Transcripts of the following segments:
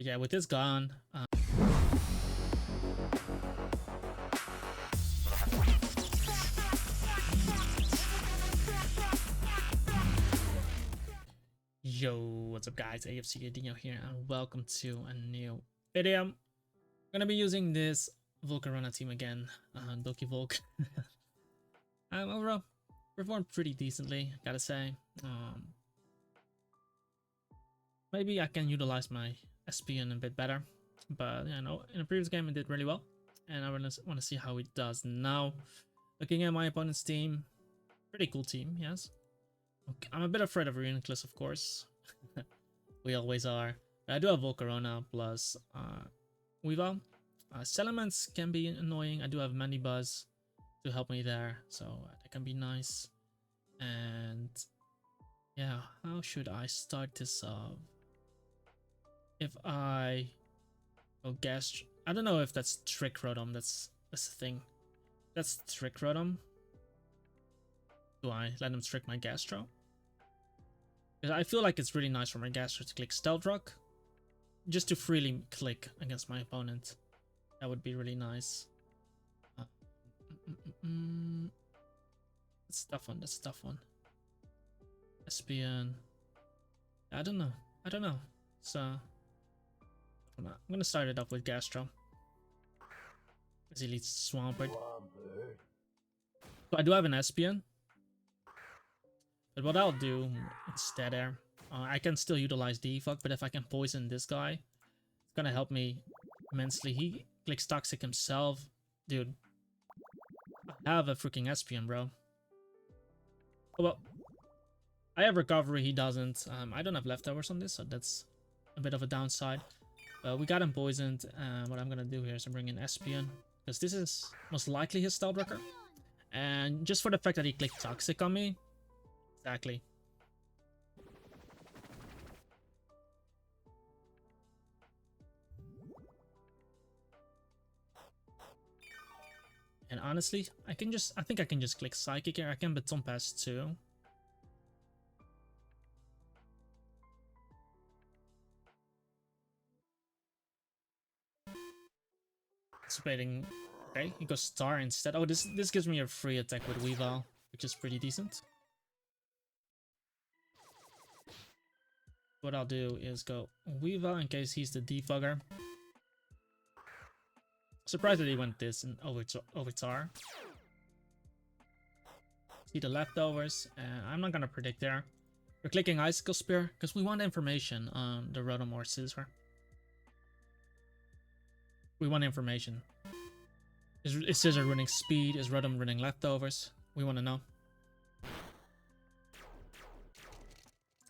Yeah, with this gone, yo, what's up guys, AFC Dino here, and welcome to a new video. I'm gonna be using this Volcarona team again, Doki Volk. Overall, performed pretty decently, gotta say. Maybe I can utilize my SPN a bit better, but you know, in the previous game it did really well, and I want to see how it does now. Looking at my opponent's team, pretty cool team, yes. Okay, I'm a bit afraid of Reuniclus, of course. We always are. But I do have Volcarona plus Weavile. Salamence can be annoying. I do have Mandibuzz to help me there, so that can be nice. And yeah, how should I start this off? If I go I don't know if that's Trick Rotom. That's the thing. That's Trick Rotom. Do I let him trick my Gastro? Because I feel like it's really nice for my Gastro to click Stealth Rock, just to freely click against my opponent. That would be really nice. That's a tough one. That's a tough one. SPN. I don't know. So I'm gonna start it off with Gastro, as he leads Swampert. So I do have an SPN. But what I'll do instead there, I can still utilize Defog, but if I can poison this guy, it's gonna help me immensely. He clicks Toxic himself. Dude, I have a freaking SPN, bro. Oh, well, I have Recovery, he doesn't. I don't have leftovers on this, so that's a bit of a downside. We got him poisoned. What I'm gonna do here is bring in SPN, because this is most likely his Style Breaker. And just for the fact that he clicked Toxic on me, exactly. And honestly, I think I can just click Psychic here. I can Baton Pass too. Anticipating. Okay, he goes Star instead. Oh, this gives me a free attack with Weavile, which is pretty decent. What I'll do is go Weavile in case he's the defogger. Surprised that he went this and Ovitar. See the leftovers. I'm not gonna predict there. We're clicking Icicle Spear because we want information on the Rotom or Scizor. We want information. Is Scizor running speed? Is Rotom running leftovers? We want to know.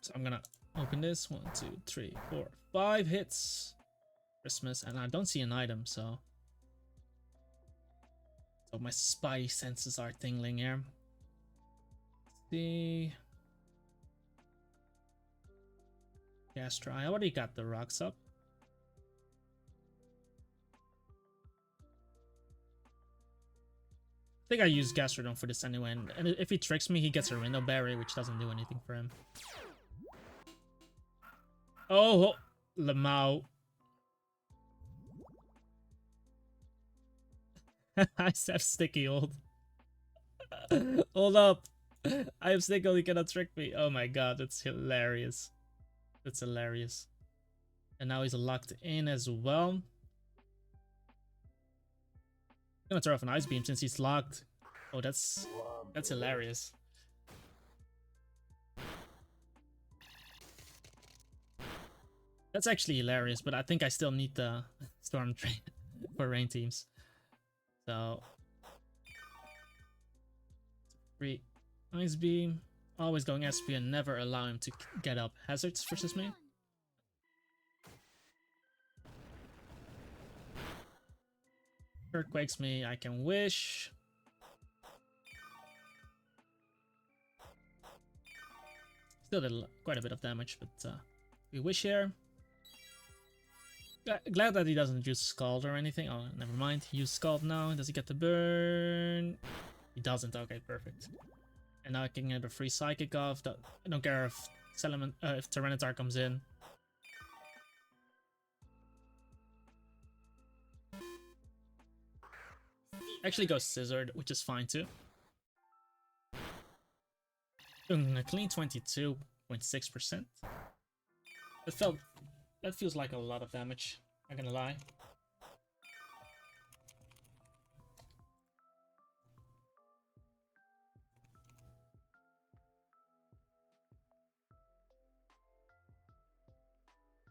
So I'm gonna open this. 1, 2, 3, 4, 5 hits. Christmas, and I don't see an item, so my spidey senses are tingling here. Let's see. Gastro. I already got the rocks up. I think I use Gastrodon for this anyway, and if he tricks me, he gets a Rhino Berry, which doesn't do anything for him. Oh, Lamau. I have Sticky Hold. Hold up. I have Sticky Hold, he cannot trick me. Oh my god, that's hilarious. That's hilarious. And now he's locked in as well. I'm gonna throw off an Ice Beam since he's locked. Oh, that's hilarious. That's actually hilarious, but I think I still need the Storm Train for rain teams. So, free Ice Beam, always going SP and never allow him to get up hazards versus me. Earthquakes me, I can wish. Still did quite a bit of damage, but we wish here. Glad that he doesn't use Scald or anything. Oh, never mind. He used Scald now. Does he get the burn? He doesn't. Okay, perfect. And now I can get a free Psychic off. I don't care if Tyranitar comes in. Actually goes scissored, which is fine too. A clean 22.6%. That feels like a lot of damage, not gonna lie.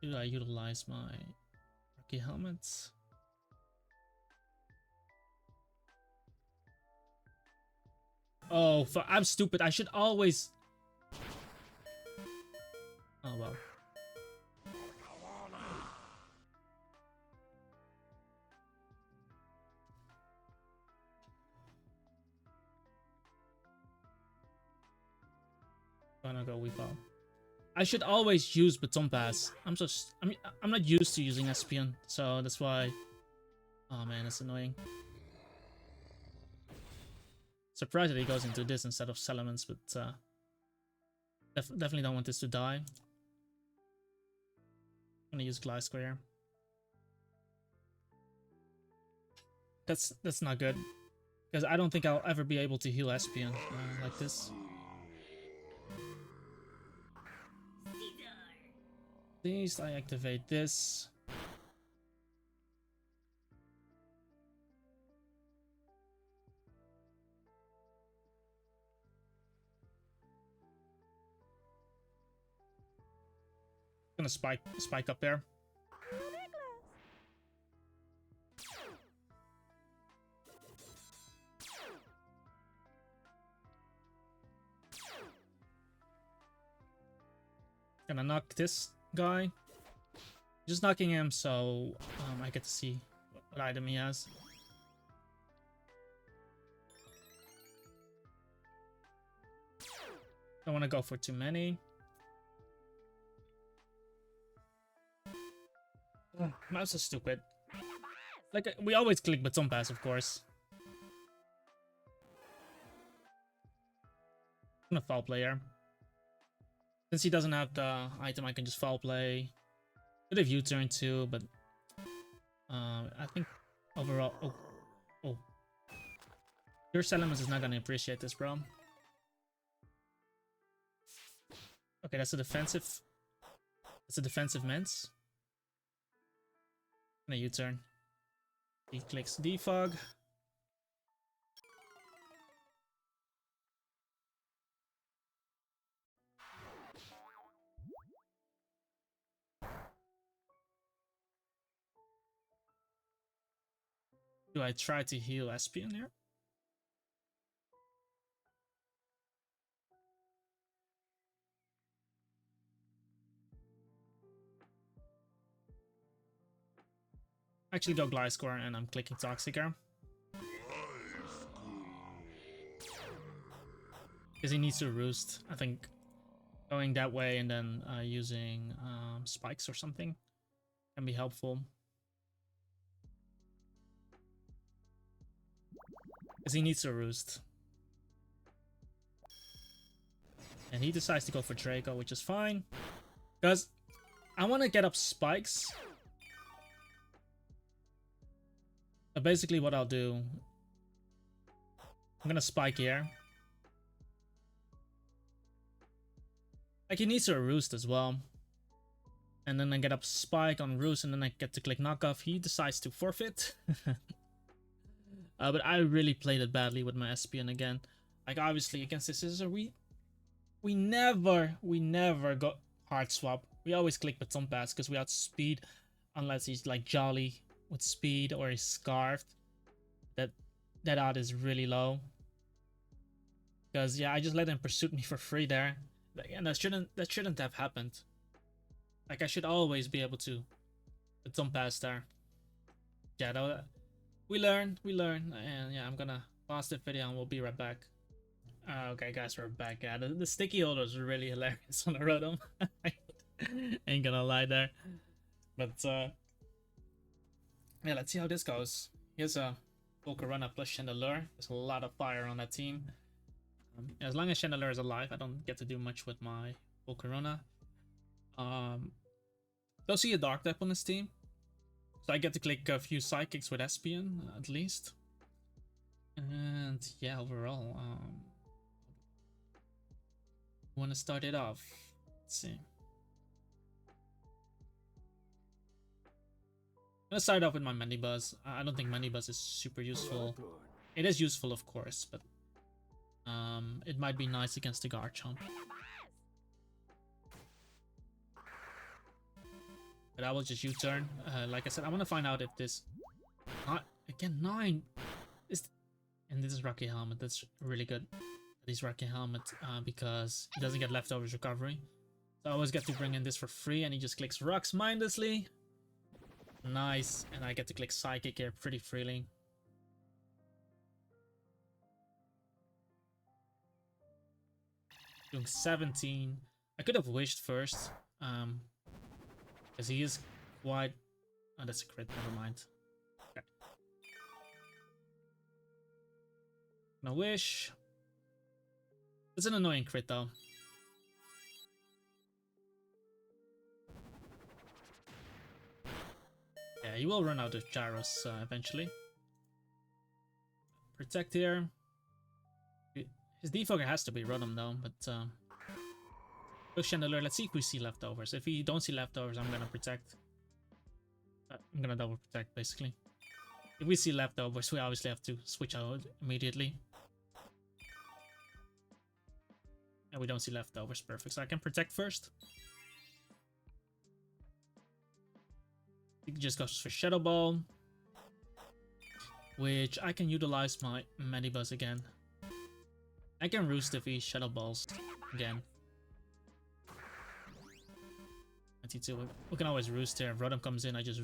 Do I utilize my rookie helmets? Oh, I'm stupid. I should always... Oh, well. Gonna go weak ball. I should always use Baton Pass. I'm not used to using Espion, so that's why. Oh man, that's annoying. Surprised that he goes into this instead of Salamence, but definitely don't want this to die. I'm gonna use Gliscor. That's not good, because I don't think I'll ever be able to heal Espion like this. Please, I activate this. Gonna spike up there. Gonna knock this guy. Just knocking him so I get to see what item he has. Don't want to go for too many. Mouse is stupid. Like, we always click Baton Pass, of course. I'm gonna foul player. Since he doesn't have the item, I can just foul play. Could have U-turn too, but I think overall... Oh. Your Salamence is not gonna appreciate this, bro. Okay, that's a defensive... That's a defensive Mence. And a U-turn. He clicks defog. Do I try to heal Espion here? Actually go Gliscor and I'm clicking Toxica. Because he needs to roost. I think going that way and then using spikes or something can be helpful. Because he needs to roost. And he decides to go for Draco, which is fine. Because I want to get up spikes. But basically what I'll do... I'm going to spike here. Like, he needs to roost as well. And then I get up spike on roost and then I get to click knockoff. He decides to forfeit. But I really played it badly with my Espion again. Like, obviously against this scissor, we never got hard swap. We always click Baton Pass because we outspeed, unless he's like Jolly with speed or he's scarfed. That odd is really low. Because yeah, I just let him pursue me for free there. And that shouldn't have happened. Like, I should always be able to Baton Pass there. Yeah, we learn, and yeah, I'm gonna pause the video and we'll be right back. Okay, guys, we're back. Yeah, the sticky holder is really hilarious on the Rotom. Ain't gonna lie there, but yeah, let's see how this goes. Here's a Pokerunner plus Chandelure. There's a lot of fire on that team. As long as Chandelure is alive, I don't get to do much with my Pokerunner. Don't see a Dark type on this team. So I get to click a few Psychics with Espion, at least. And yeah, overall, want to start it off. Let's see. I'm gonna start off with my Mandibuzz. I don't think Mandibuzz is super useful. It is useful, of course, but it might be nice against the Garchomp. But I will just U-turn. Like I said, I want to find out if this... again, 9! And this is Rocky Helmet. That's really good. This Rocky Helmet because he doesn't get leftovers recovery. So I always get to bring in this for free, and he just clicks rocks mindlessly. Nice, and I get to click Psychic here pretty freely. Doing 17. I could have wished first, because he is quite... Oh, that's a crit, never mind. Okay. Gonna wish. It's an annoying crit though. Yeah, he will run out of gyros eventually. Protect here. His defaulter has to be Rotom though, but Chandelier, let's see if we see leftovers. If we don't see leftovers, I'm gonna protect. I'm gonna double protect basically. If we see leftovers, we obviously have to switch out immediately. And we don't see leftovers, perfect. So I can protect first. He just goes for Shadow Ball, which I can utilize my Mandibuzz again. I can Roost if he Shadow Balls again. 92. We can always Roost here. If Rotom comes in, I just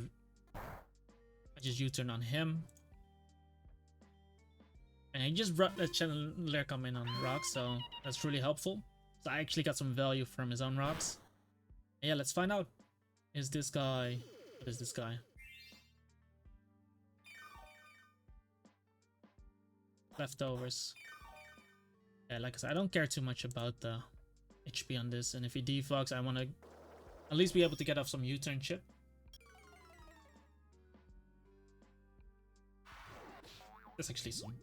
U-turn on him. And he just brought that Chandelier come in on rocks, so that's really helpful. So I actually got some value from his own rocks. And yeah, let's find out. Is this guy... What is this guy? Leftovers. Yeah, like I said, I don't care too much about the HP on this. And if he defogs, I want to at least be able to get off some U-turn chip. That's actually some...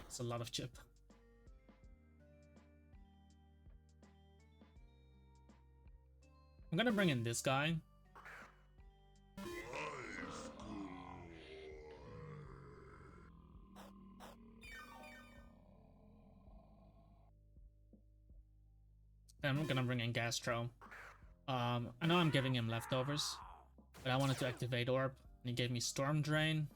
It's a lot of chip. I'm gonna bring in this guy. And I'm gonna bring in Gastro. I know I'm giving him leftovers, but I wanted to activate Orb, and he gave me Storm Drain.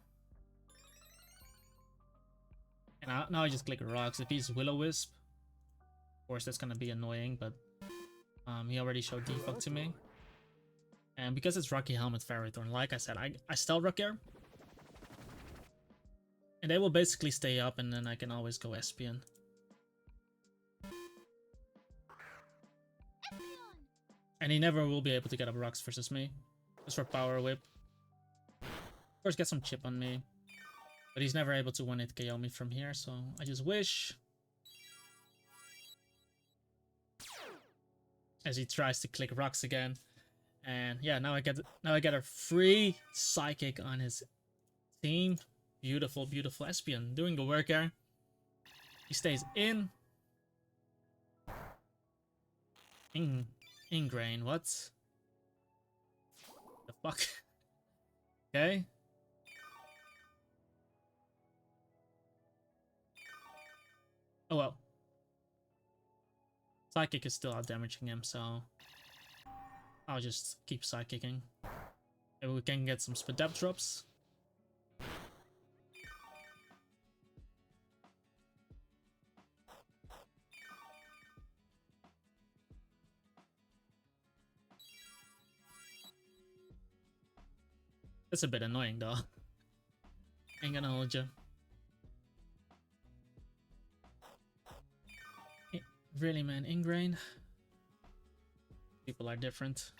And now I just click rocks. If he's Will-O-Wisp, of course that's gonna be annoying, but he already showed defog to me. And because it's Rocky Helmet Ferrothorn, like I said, I Stealth Rock Air. And they will basically stay up, and then I can always go Espion. And he never will be able to get up rocks versus me. Just for Power Whip. Of course, get some chip on me. But he's never able to 1-hit KO me from here, so I just wish. As he tries to click rocks again. And yeah, now I get a free Psychic on his team. Beautiful, beautiful Espion. Doing the work here. He stays in. Ingrain, what? The fuck? Okay. Oh well. Psychic is still out damaging him, so I'll just keep Psychicking. Maybe we can get some Spadep drops. That's a bit annoying though. Ain't gonna hold you. Really, man, Ingrain? People are different.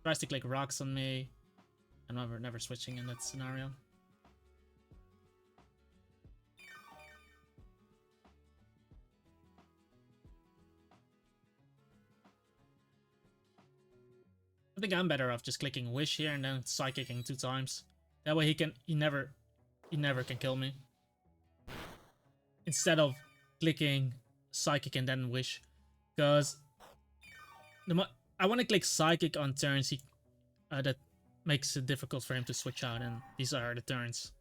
Tries to click rocks on me. I'm never switching in that scenario. I think I'm better off just clicking Wish here and then Psychicking 2 times. That way he never can kill me. Instead of clicking Psychic and then Wish. Because I want to click Psychic on turns that makes it difficult for him to switch out, and these are the turns.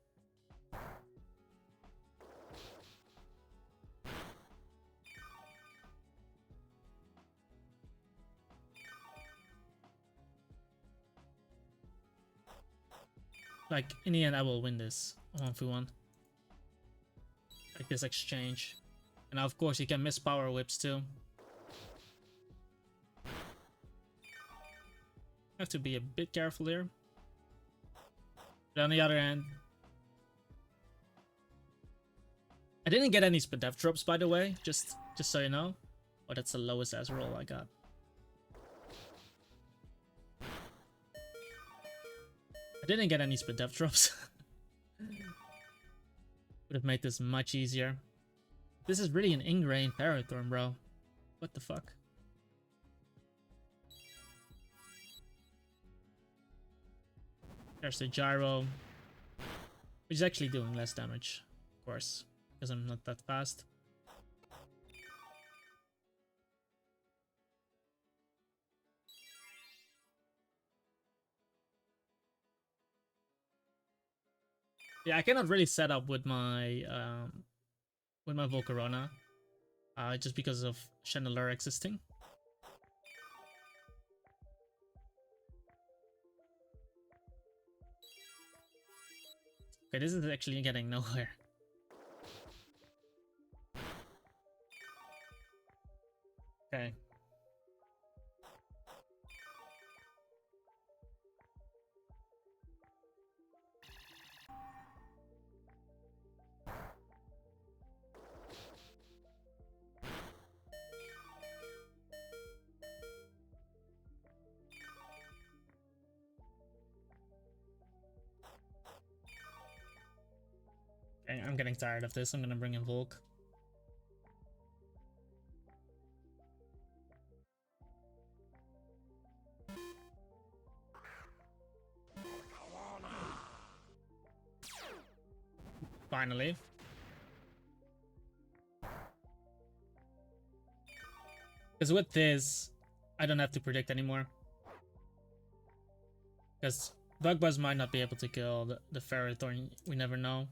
Like, in the end, I will win this 1v1. Like this exchange. And of course, he can miss power whips too. Have to be a bit careful here. But on the other hand, I didn't get any Spadef drops, by the way, just so you know. Oh, that's the lowest as roll I got. I didn't get any Spadef drops. Would have made this much easier. This is really an ingrained Parathorn, bro. What the fuck? There's the Gyro, which is actually doing less damage, of course, because I'm not that fast. Yeah, I cannot really set up with my Volcarona, just because of Chandelier existing. Okay, this is actually getting nowhere. Okay. Okay, I'm getting tired of this. I'm gonna bring in Volk. Finally. Because with this, I don't have to predict anymore. Because Bugbuzz might not be able to kill the Ferrothorn, we never know.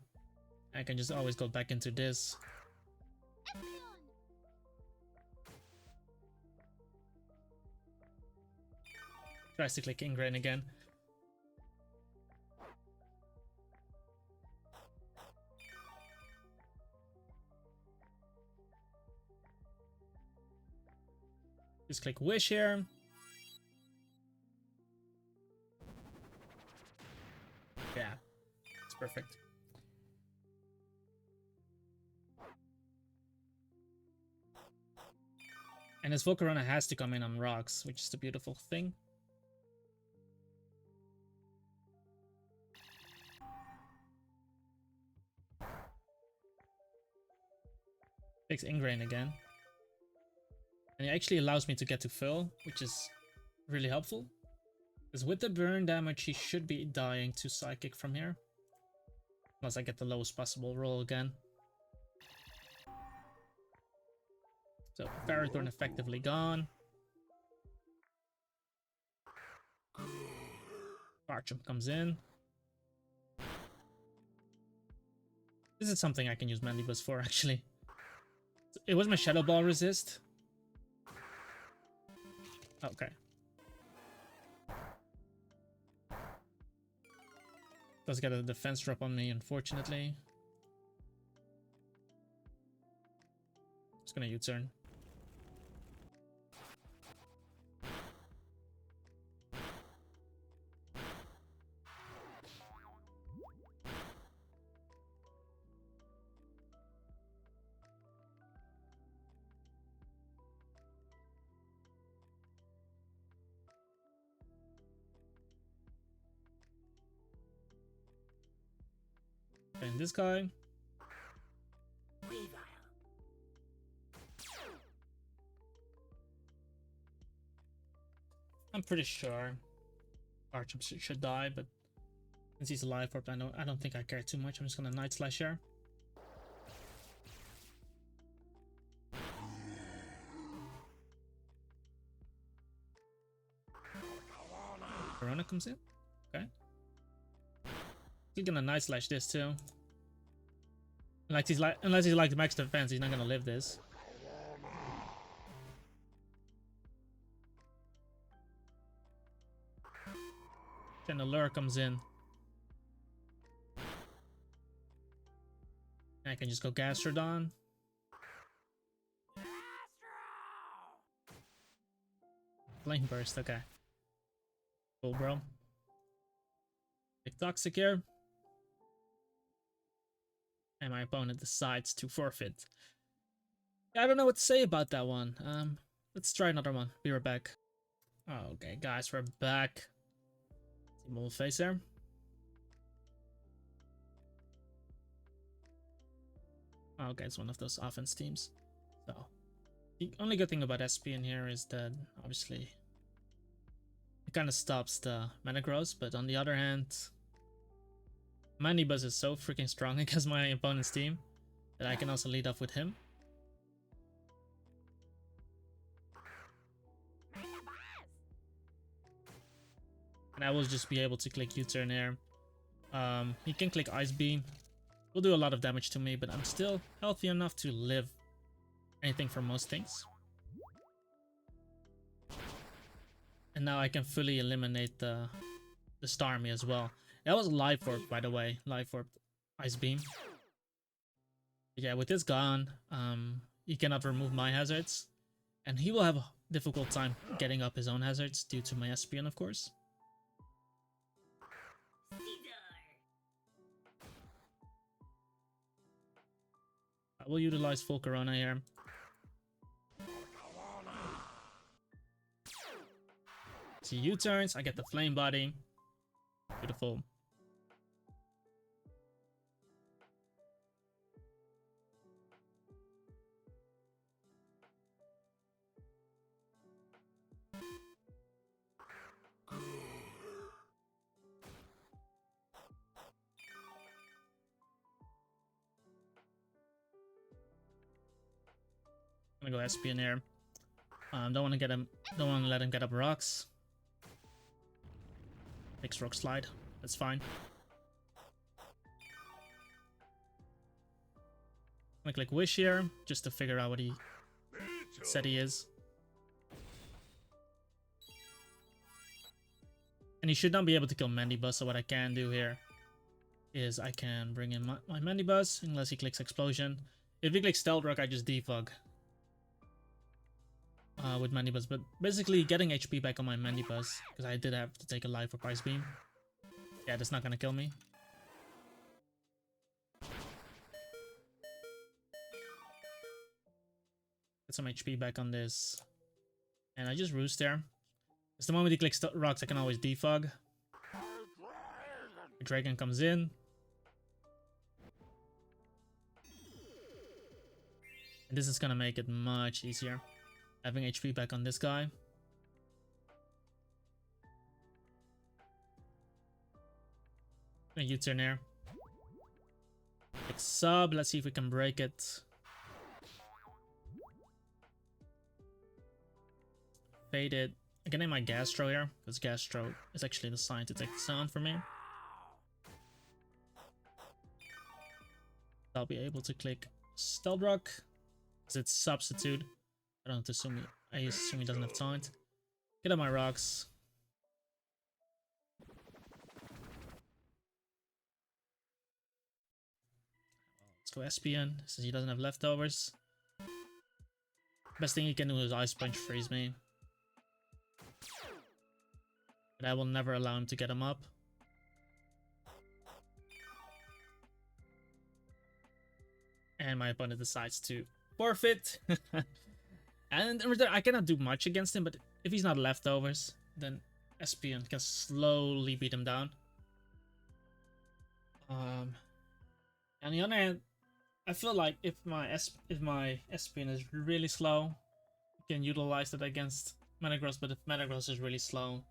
I can just always go back into this. Tries to click Ingrain again. Just click Wish here. Yeah, it's perfect. And his Volcarona has to come in on rocks, which is the beautiful thing. Takes Ingrain again. And it actually allows me to get to Fill, which is really helpful. Because with the burn damage, he should be dying to Psychic from here. Unless I get the lowest possible roll again. So, Ferrothorn effectively gone. Archum comes in. This is something I can use Mandibus for, actually. It was my Shadow Ball resist. Okay. Does get a defense drop on me, unfortunately. Just gonna U-turn. And this guy. I'm pretty sure Archum should die, but Since he's alive, I don't think I care too much. I'm just gonna Night Slash here. Corona comes in. Okay. He's gonna Night Slash this too. Unless he's like max defense, he's not gonna live this. Then the lure comes in. I can just go Gastrodon. Flame Burst, okay. Cool, bro. Big Toxic here. And my opponent decides to forfeit. I don't know what to say about that one. Let's try another one. Be right back. Okay, guys, we're back. Team face there. Okay, it's one of those offense teams. So, the only good thing about SP in here is that, obviously, it kind of stops the mana growth, but on the other hand, Manibus is so freaking strong against my opponent's team that I can also lead off with him. And I will just be able to click U-turn there. He can click Ice Beam. Will do a lot of damage to me, but I'm still healthy enough to live anything from most things. And now I can fully eliminate the Starmie as well. That was Life Orb, by the way. Life Orb Ice Beam. But yeah, with this gone, he cannot remove my hazards. And he will have a difficult time getting up his own hazards due to my Espion, of course. I will utilize full Corona here. See U-turns, I get the Flame Body. Beautiful. I'm gonna go SP in there. Don't want to let him get up rocks. Makes rock slide. That's fine. I'm gonna click Wish here just to figure out what he said he is. And he should not be able to kill Mandibus, so what I can do here is I can bring in my Mandibus unless he clicks Explosion. If he clicks Stealth Rock, I just defog with Mandibus, but basically getting HP back on my Mandibus, because I did have to take a life for Ice Beam. Yeah, that's not gonna kill me. Get some HP back on this. And I just roost there. Because the moment he clicks rocks, I can always defog. The dragon comes in. And this is gonna make it much easier. Having HP back on this guy. U-turn there. Like sub, let's see if we can break it. Fade it. I can name my Gastro here, because Gastro is actually the sign to take the sound for me. I'll be able to click Stealth Rock, because it's substitute. I don't assume I assume he doesn't have taunt. Get up my rocks. Let's go Espion, since he doesn't have leftovers. Best thing he can do is Ice Punch freeze me. But I will never allow him to get him up. And my opponent decides to forfeit. And in return, I cannot do much against him, but if he's not leftovers, then Espion can slowly beat him down. On the other hand, I feel like if my Espion is really slow, you can utilize that against Metagross, but if Metagross is really slow,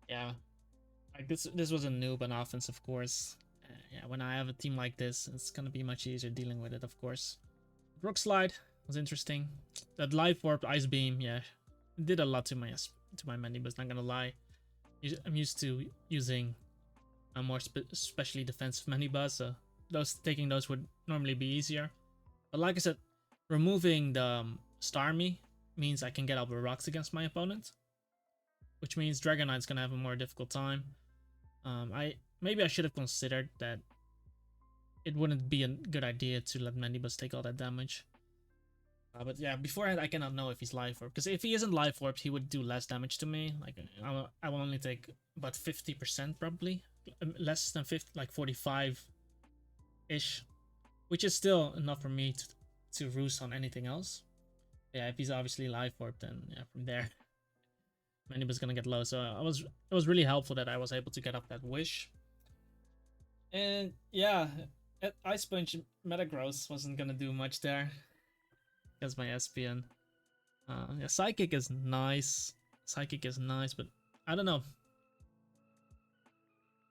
yeah, Like this was a noob on offense, of course. Yeah, when I have a team like this, it's gonna be much easier dealing with it, of course. Rock Slide was interesting. That Life Orb Ice Beam, yeah, it did a lot to my Mandibus, not gonna lie. I'm used to using a more especially defensive Mandibus, so taking those would normally be easier. But like I said, removing the Starmie means I can get out with rocks against my opponent, which means Dragonite's gonna have a more difficult time. Maybe I should have considered that it wouldn't be a good idea to let Mandibus take all that damage. But yeah, beforehand I cannot know if he's Life Orb, because if he isn't Life Orbed, he would do less damage to me. Like I will only take about 50% probably, less than 50, like 45-ish, which is still enough for me to roost on anything else. Yeah, if he's obviously Life Orb, then yeah, from there, Mandibus gonna get low. So it was really helpful that I was able to get up that wish. And yeah, Ice Punch Metagross wasn't gonna do much there. Because my SPN. Yeah, Psychic is nice. Psychic is nice, but I don't know.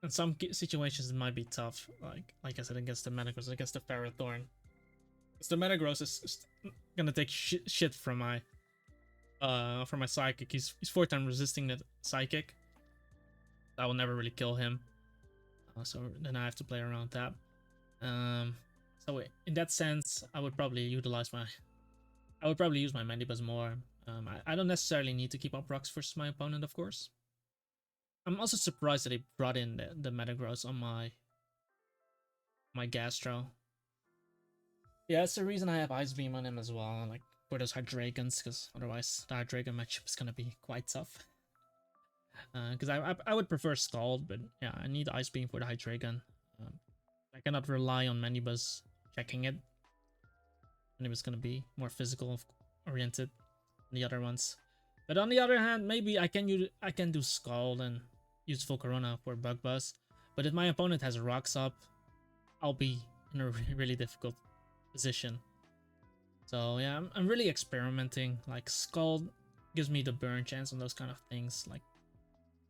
In some situations, it might be tough. Like I said, against the Metagross, against the Ferrothorn. Because the Metagross is gonna take shit from my Psychic. He's 4-time resisting the Psychic. I will never really kill him. So then I have to play around that. So in that sense, I would probably use my Mandibus more. I don't necessarily need to keep up rocks versus my opponent, of course. I'm also surprised that they brought in the Metagross on my Gastro. Yeah, that's the reason I have Ice Beam on him as well, like for those Hydreigons, because otherwise the Hydreigon matchup is gonna be quite tough. Because I would prefer Scald, but yeah, I need Ice Beam for the Hydreigon. I cannot rely on Mandibus checking it. And it was gonna be more physical oriented than the other ones. But on the other hand, maybe I can do Scald and use Full Corona for Bug Buzz. But if my opponent has rocks up, I'll be in a really difficult position. So yeah, I'm really experimenting. Like Scald gives me the burn chance on those kind of things. Like,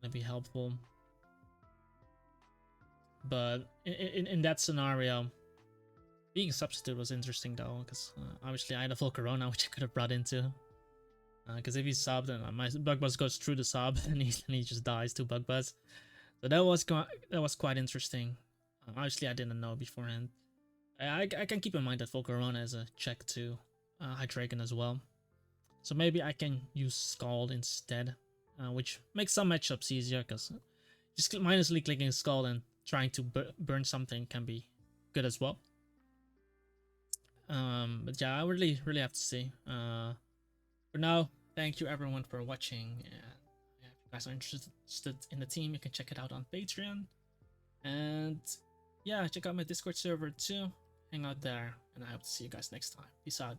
gonna be helpful. But in that scenario, being a substitute was interesting though, because obviously I had a Full Corona, which I could have brought into. Because if he subbed, then my Bug Buzz goes through the sub, and he just dies to Bug Buzz. So that was quite interesting. Obviously, I didn't know beforehand. I can keep in mind that Full Corona is a check to Hydreigon as well. So maybe I can use Scald instead, which makes some matchups easier, because just mindlessly clicking Scald and trying to burn something can be good as well. But yeah, I really have to see. For now, thank you everyone for watching, and if you guys are interested in the team, you can check it out on Patreon. And yeah, check out my Discord server too. Hang out there, and I hope to see you guys next time. Peace out.